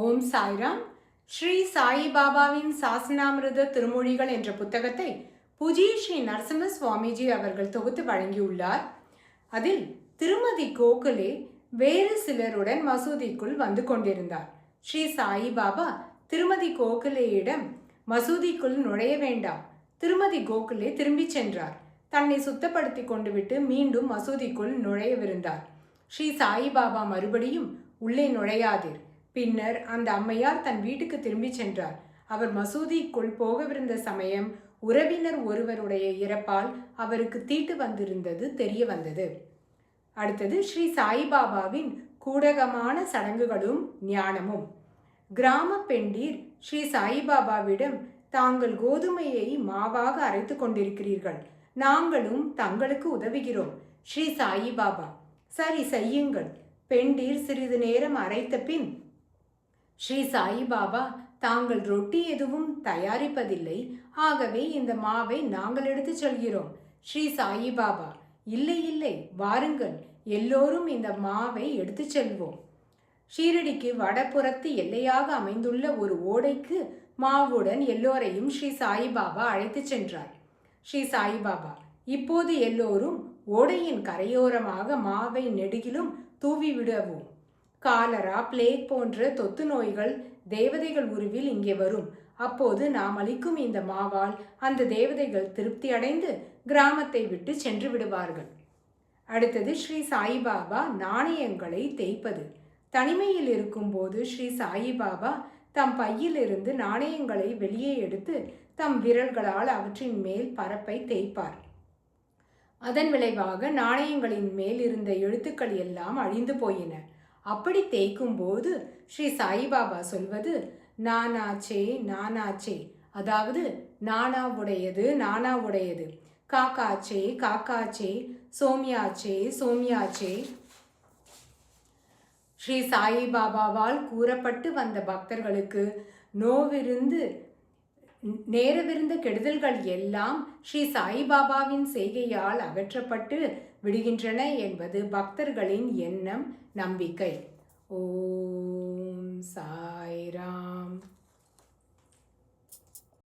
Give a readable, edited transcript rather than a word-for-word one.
ஓம் சாய்ராம். ஸ்ரீ சாயி பாபாவின் சாசனாமிருத திருமொழிகள் என்ற புத்தகத்தை பூஜ்ய ஸ்ரீ நரசிம்ம சுவாமிஜி அவர்கள் தொகுத்து வழங்கியுள்ளார். அதில் திருமதி கோகுலே வேறு சிலருடன் மசூதிக்குள் வந்து கொண்டிருந்தார். ஸ்ரீ சாயி பாபா திருமதி கோகுலேயிடம் மசூதிக்குள் நுழைய வேண்டாம். திருமதி கோகுலே திரும்பி சென்றார். தன்னை சுத்தப்படுத்தி கொண்டு விட்டு மீண்டும் மசூதிக்குள் நுழையவிருந்தார். ஸ்ரீ சாயி பாபா மறுபடியும் உள்ளே நுழையாதீர். பின்னர் அந்த அம்மையார் தன் வீட்டுக்கு திரும்பி சென்றார். அவர் மசூதிக்குள் போகவிருந்த சமயம் உறவினர் ஒருவருடைய இறப்பால் அவருக்கு தீட்டு வந்திருந்தது தெரிய வந்தது. அடுத்தது ஸ்ரீ சாய்பாபாவின் கூடகமான சடங்குகளும் ஞானமும். கிராம பெண்டீர் ஸ்ரீ சாய்பாபாவிடம், தாங்கள் கோதுமையை மாவாக அரைத்து கொண்டிருக்கிறீர்கள், நாங்களும் தங்களுக்கு உதவுகிறோம். ஸ்ரீ சாயிபாபா, சரி செய்யுங்கள். பெண்டீர் சிறிது நேரம் அரைத்த பின் ஸ்ரீ சாயிபாபா, தாங்கள் ரொட்டி எதுவும் தயாரிப்பதில்லை, ஆகவே இந்த மாவை நாங்கள் எடுத்து செல்கிறோம். ஸ்ரீ சாயிபாபா, இல்லை இல்லை, வாருங்கள், எல்லோரும் இந்த மாவை எடுத்து செல்வோம். ஷீரடிக்கு வடபுறத்து எல்லையாக அமைந்துள்ள ஒரு ஓடைக்கு மாவுடன் எல்லோரையும் ஸ்ரீ சாயிபாபா அழைத்து சென்றார். ஸ்ரீ சாயிபாபா, இப்போது எல்லோரும் ஓடையின் கரையோரமாக மாவை நெடுகிலும் தூவி விடுவோம். காலரா, பிளேக் போன்ற தொத்து நோய்கள் தேவதைகள் உருவில் இங்கே வரும். அப்போது நாம் அளிக்கும் இந்த மாவால் அந்த தேவதைகள் திருப்தி அடைந்து கிராமத்தை விட்டு சென்று விடுவார்கள். அடுத்தது ஸ்ரீ சாயிபாபா நாணயங்களை தேய்ப்பது. தனிமையில் இருக்கும்போது ஸ்ரீ சாயிபாபா தம் பையிலிருந்து நாணயங்களை வெளியே எடுத்து தம் விரல்களால் அவற்றின் மேல் பரப்பை தேய்ப்பார். அதன் விளைவாக நாணயங்களின் மேல் இருந்த எழுத்துக்கள் எல்லாம் அழிந்து போயின. அப்படி தேய்க்கும் போது ஸ்ரீ சாயிபாபா சொல்வது நானாச்சே நானாச்சே, அதாவது நானாவுடையது நானாவுடையது, காக்காச்சே காக்காச்சே, சோமியாச்சே சோமியாச்சே. ஸ்ரீ சாயிபாபாவால் கூறப்பட்டு வந்த பக்தர்களுக்கு நோவிருந்து நேரவிருந்த கெடுதல்கள் எல்லாம் ஸ்ரீ சாயிபாபாவின் செய்கையால் அகற்றப்பட்டு விடுகின்றன என்பது பக்தர்களின் எண்ணம், நம்பிக்கை. ஓம் சாய்ராம்.